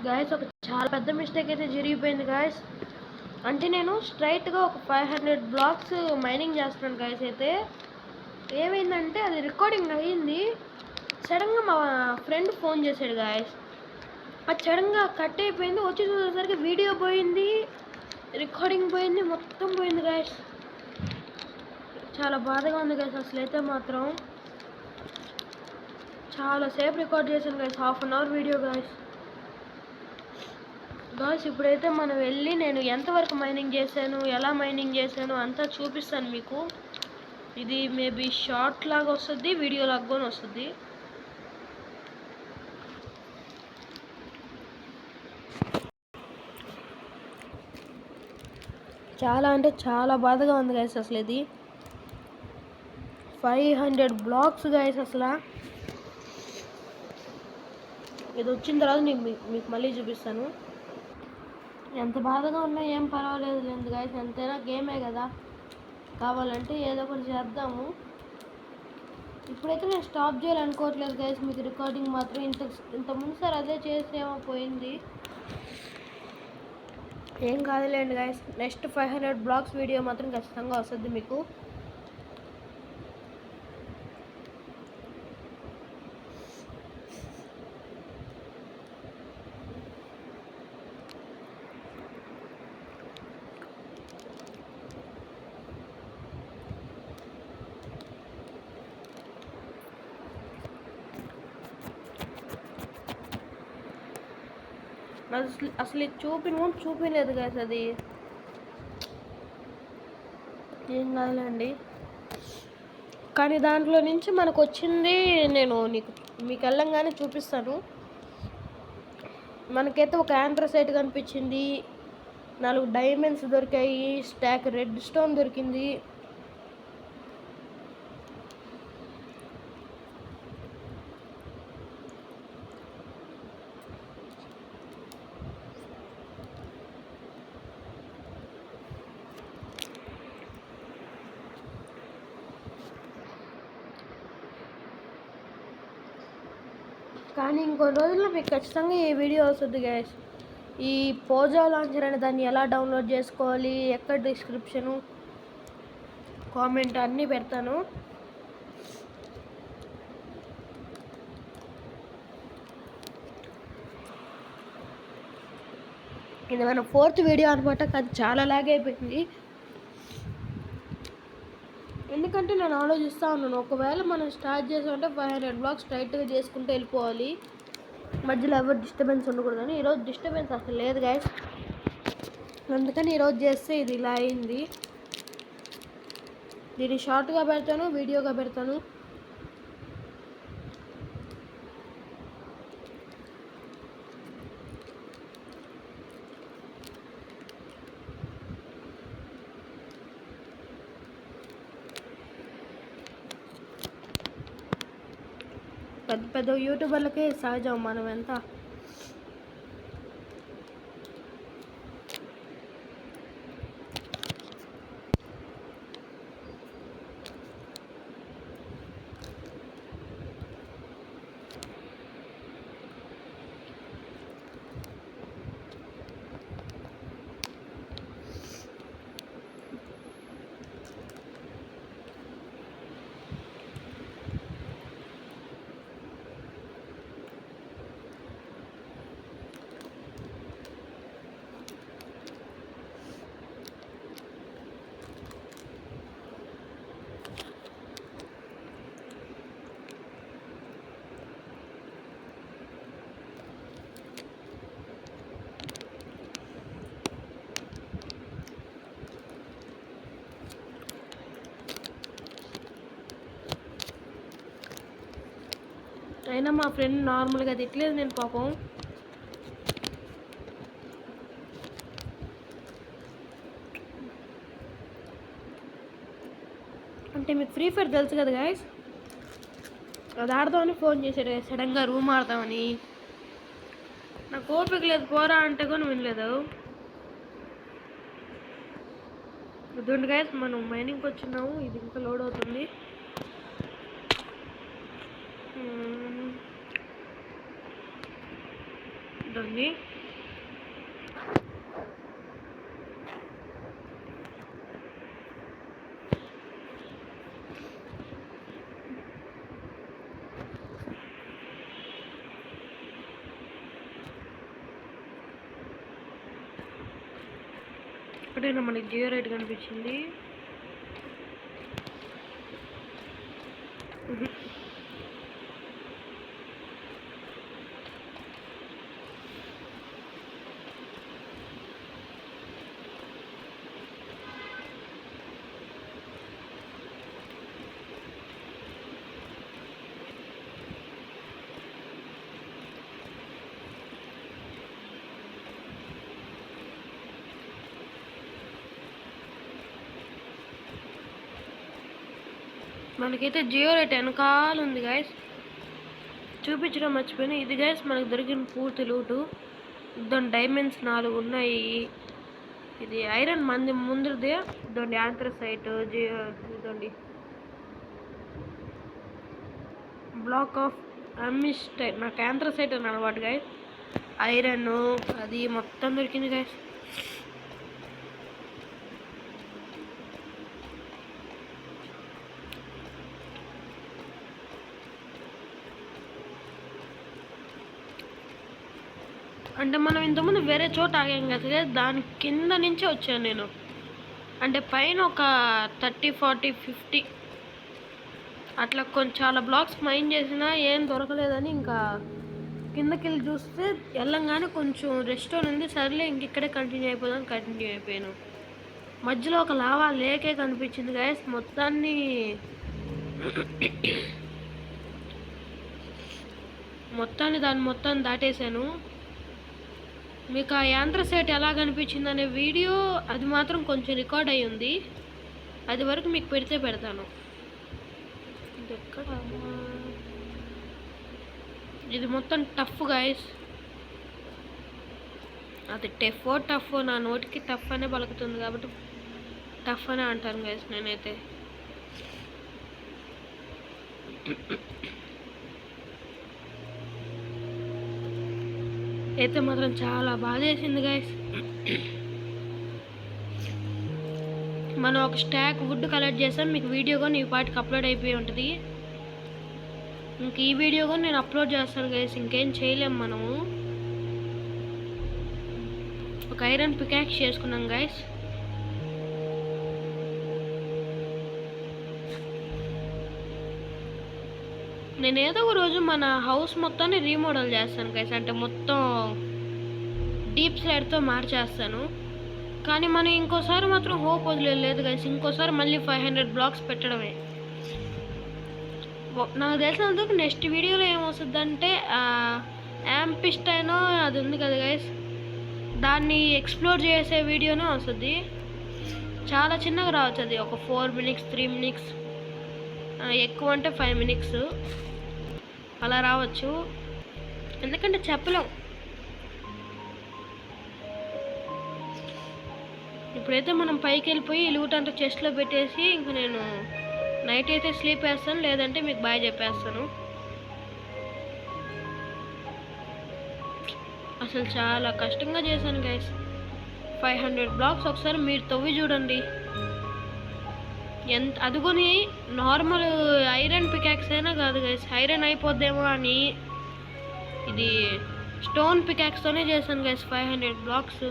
Guys ఒక చాలా పెద్ద మిస్టేక్ అయితే జరిగిపోయింది గాయస్. అంటే నేను స్ట్రైట్గా ఒక 500 బ్లాక్స్ మైనింగ్ చేస్తున్నాను గాయస్. అయితే ఏమైందంటే అది రికార్డింగ్ అయ్యింది. సడన్గా మా ఫ్రెండ్ ఫోన్ చేశాడు గాయస్. అది సడన్గా కట్ అయిపోయింది. వచ్చి చూసేసరికి వీడియో పోయింది, రికార్డింగ్ పోయింది, మొత్తం పోయింది గాయస్. చాలా బాధగా ఉంది గాయస్. అసలు అయితే మాత్రం చాలాసేపు రికార్డ్ చేశాను గాయస్, 1/2 అవర్ వీడియో గాయస్. ఇప్పుడైతే మనం వెళ్ళి నేను ఎంతవరకు మైనింగ్ చేశాను, ఎలా మైనింగ్ చేశాను అంతా చూపిస్తాను మీకు. ఇది మేబీ షార్ట్ లాగా వస్తుంది, వీడియో లాగా కూడా వస్తుంది. చాలా అంటే చాలా బాధగా ఉంది గైస్. అసలు ఇది 500 బ్లాక్స్ గైస్. అసలు ఇది వచ్చిన తర్వాత మీకు మళ్ళీ చూపిస్తాను. ఎంత బాధగా ఉన్నా ఏం పర్వాలేదు లేదు గైస్, ఎంతైనా గేమే కదా, కావాలంటే ఏదో ఒకటి చేద్దాము. ఇప్పుడైతే నేను స్టాప్ చేయాలనుకోవట్లేదు గైస్. మీకు రికార్డింగ్ మాత్రం ఇంత ముందు సార్ అదే చేసేమో పోయింది, ఏం కాదులేండి గైస్. నెక్స్ట్ 500 బ్లాగ్స్ వీడియో మాత్రం ఖచ్చితంగా వస్తుంది మీకు. అసలు చూపిలేదు గైస్. అది ఏం కాదులేండి, కానీ దాంట్లో నుంచి మనకు వచ్చింది నేను మీకు వెళ్ళంగానే చూపిస్తాను. మనకైతే ఒక ఆంథ్రసైట్ కనిపించింది, 4 డైమండ్స్ దొరికాయి, స్టాక్ రెడ్ స్టోన్ దొరికింది. కానీ ఇంకొన్ని రోజుల్లో మీకు ఖచ్చితంగా ఈ వీడియో వస్తుంది గైస్. ఈ పోజో లాంచర్ అనే దాన్ని ఎలా డౌన్లోడ్ చేసుకోవాలి, ఎక్కడ డిస్క్రిప్షను, కామెంట్ అన్నీ పెడతాను. ఇది మన 4th వీడియో అనమాట, కానీ చాలా లాగ్ అయిపోయింది. ఎందుకంటే నేను ఆలోచిస్తూ ఉన్నాను, ఒకవేళ మనం స్టార్ట్ చేసామంటే 500 బ్లాక్స్ స్ట్రైట్గా చేసుకుంటూ వెళ్ళిపోవాలి, మధ్యలో ఎవరు డిస్టర్బెన్స్ ఉండకూడదని. ఈరోజు డిస్టర్బెన్స్ అసలు లేదు గైస్, అందుకని ఈరోజు చేస్తే ఇది ఇలా అయింది. దీన్ని షార్ట్గా పెడతాను, వీడియోగా పెడతాను. పెద్ద పెద్ద యూట్యూబర్లకే సహజం మనం ఎంత. అయినా మా ఫ్రెండ్ నార్మల్గా తిట్టలేదు నేను పాపం. అంటే మీకు ఫ్రీ ఫైర్ తెలుసు కదా గైస్, అది ఆడదామని ఫోన్ చేశాడు సడన్గా, రూమ్ ఆడదామని. నాకు ఓపిక లేదు, పోరా అంటే కూడా వినలేదు. ఇదండి గైస్, మనం మైనింగ్కి వచ్చినాము. ఇది ఇంకా లోడ్ అవుతుంది. దాన్ని ఇక్కడైనా మనకి జియో రేట్ కనిపించింది. మనకైతే జియో రేట్ వెనకాల ఉంది గైస్, చూపించడం మర్చిపోయినా. ఇది గైస్ మనకు దొరికిన పూర్తి లూటు. దాని డైమండ్స్ 4 ఉన్నాయి. ఇది ఐరన్ మంది ముందుదే. ఇదండి యాంథ్రసైట్, ఇదండి బ్లాక్ ఆఫ్ అమిస్టైట్. నాకు యాంథ్రసైట్ అని అలవాటు గైస్. ఐరన్ అది మొత్తం దొరికింది గైస్. అంటే మనం ఇంతకుముందు వేరే చోట ఆగాం కదా, దాని కింద నుంచే వచ్చాను నేను. అంటే పైన ఒక 30, 40, 50 అట్లా కొంచెం చాలా బ్లాక్స్ మైన్ చేసినా ఏం దొరకలేదని ఇంకా కిందకి వెళ్ళి చూస్తే వెళ్ళంగానే కొంచెం రెస్ట్ ఉంది. సర్లే ఇంక ఇక్కడే కంటిన్యూ అయిపోయాను. మధ్యలో ఒక లావా లేకే కనిపించింది గైస్. దాన్ని మొత్తం దాటేశాను. మీకు ఆ యాంత్రసైట్ ఎలా కనిపించింది అనే వీడియో అది మాత్రం కొంచెం రికార్డ్ అయ్యి ఉంది. అది వరకు మీకు పెడతాను. ఇది ఎక్కడ? ఇది మొత్తం టఫ్ గైస్. అది టఫ్ నా నోటికి టఫ్ అనే పలుకుతుంది కాబట్టి టఫ్ అనే అంటాను గైస్ నేనైతే. అయితే మాత్రం చాలా బాధ వేసింది గైస్. మనం ఒక స్టాక్ వుడ్ కలెక్ట్ చేసాం. మీకు వీడియో కూడా ఈ పాటికి అప్లోడ్ అయిపోయి ఉంటుంది. ఇంక ఈ వీడియో కూడా నేను అప్లోడ్ చేస్తాను గైస్. ఇంకేం చేయలేము మనము. ఒక ఐరన్ పికాక్స్ చేసుకున్నాం గైస్. నేను ఏదో ఒక రోజు మన హౌస్ మొత్తాన్ని రీమోడల్ చేస్తాను గైస్. అంటే మొత్తం డీప్ స్లైడ్తో మార్చేస్తాను. కానీ మనం ఇంకోసారి మాత్రం హోప్ వదిలేదు గైస్. ఇంకోసారి మళ్ళీ 500 బ్లాక్స్ పెట్టడమే. నాకు తెలిసినందుకు నెక్స్ట్ వీడియోలో ఏమొస్తుందంటే యాంపిస్టైనో అది ఉంది కదా గైస్, దాన్ని ఎక్స్ప్లోర్ చేసే వీడియోనే వస్తుంది. చాలా చిన్నగా రావచ్చు. అది ఒక 4 minutes 3 minutes, ఎక్కువ అంటే 5 minutes అలా రావచ్చు. ఎందుకంటే చెప్పలేం. ఇప్పుడైతే మనం పైకి వెళ్ళిపోయి లూట్ అంతా చెస్ట్లో పెట్టేసి ఇంకా నేను నైట్ అయితే స్లీప్ వేస్తాను, లేదంటే మీకు బాయ్ చెప్పేస్తాను. అసలు చాలా కష్టంగా చేశాను గైస్. 500 బ్లాక్స్ ఒకసారి మీరు తవ్వి చూడండి. అదిగోని నార్మల్ ఐరన్ పికాక్స్ అయినా కాదు గైస్, ఐరన్ అయిపోద్దేమో అని ఇది స్టోన్ పికాక్స్తోనే చేశాను గైస్ 500 బ్లాక్స్.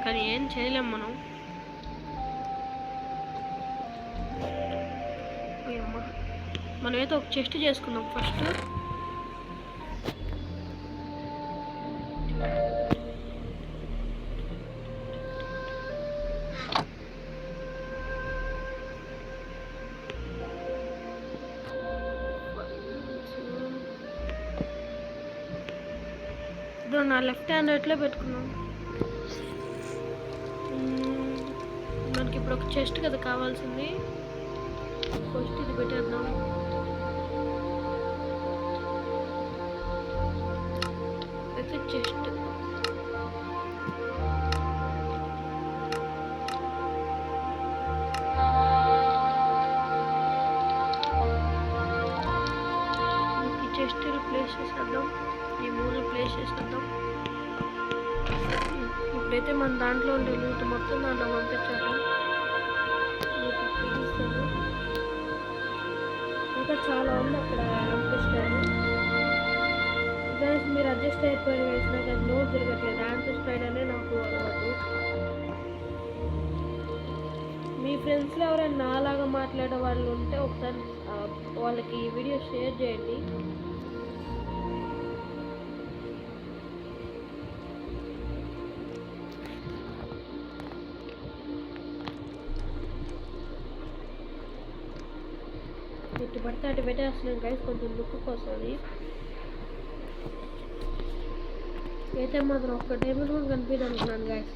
కానీ ఏం చేయలేం మనం. మనమైతే ఒక చెస్ట్ చేసుకుందాం ఫస్ట్. నా లెఫ్ట్ హ్యాండ్ ఎట్లా పెట్టుకున్నాం. మనకి ఇప్పుడు ఒక చెస్ట్ కదా కావాల్సింది. ఫస్ట్ ఇది పెట్టేద్దాం. అయితే చెస్ట్ చెస్టులు ప్లేస్ చేసేద్దాం, ఈ మూడు ప్లేస్ చేసేద్దాం. ఇప్పుడైతే మన దాంట్లో ఉండే లూట్ మొత్తం దాంట్లో పంపించేద్దాం. ఇంకా చాలా ఉంది అక్కడ యాంపిస్టైడ్. గైస్ మీరు అడ్జస్ట్ అయిపోయారు గైస్, నాకు అది నోట్ తిరగట్లేదు. యాంపిస్టైడ్ అనే నాకు అలవాటు. మీ ఫ్రెండ్స్లో ఎవరైనా నాలాగా మాట్లాడే వాళ్ళు ఉంటే ఒకసారి వాళ్ళకి ఈ వీడియో షేర్ చేయండి. ఇటు పడితే అటు పెట్టేస్తున్నాం గైస్, కొంచెం లుక్ వస్తుంది. అయితే మాత్రం ఒక్క టేబుల్ కూడా కనిపించదు అనుకున్నాను గైస్,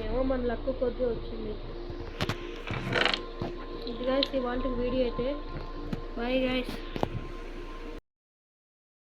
ఏమో మన లక్ కొద్ది వచ్చింది. ఇది గైస్ ఇవాళ వీడియో అయితే. Bye guys.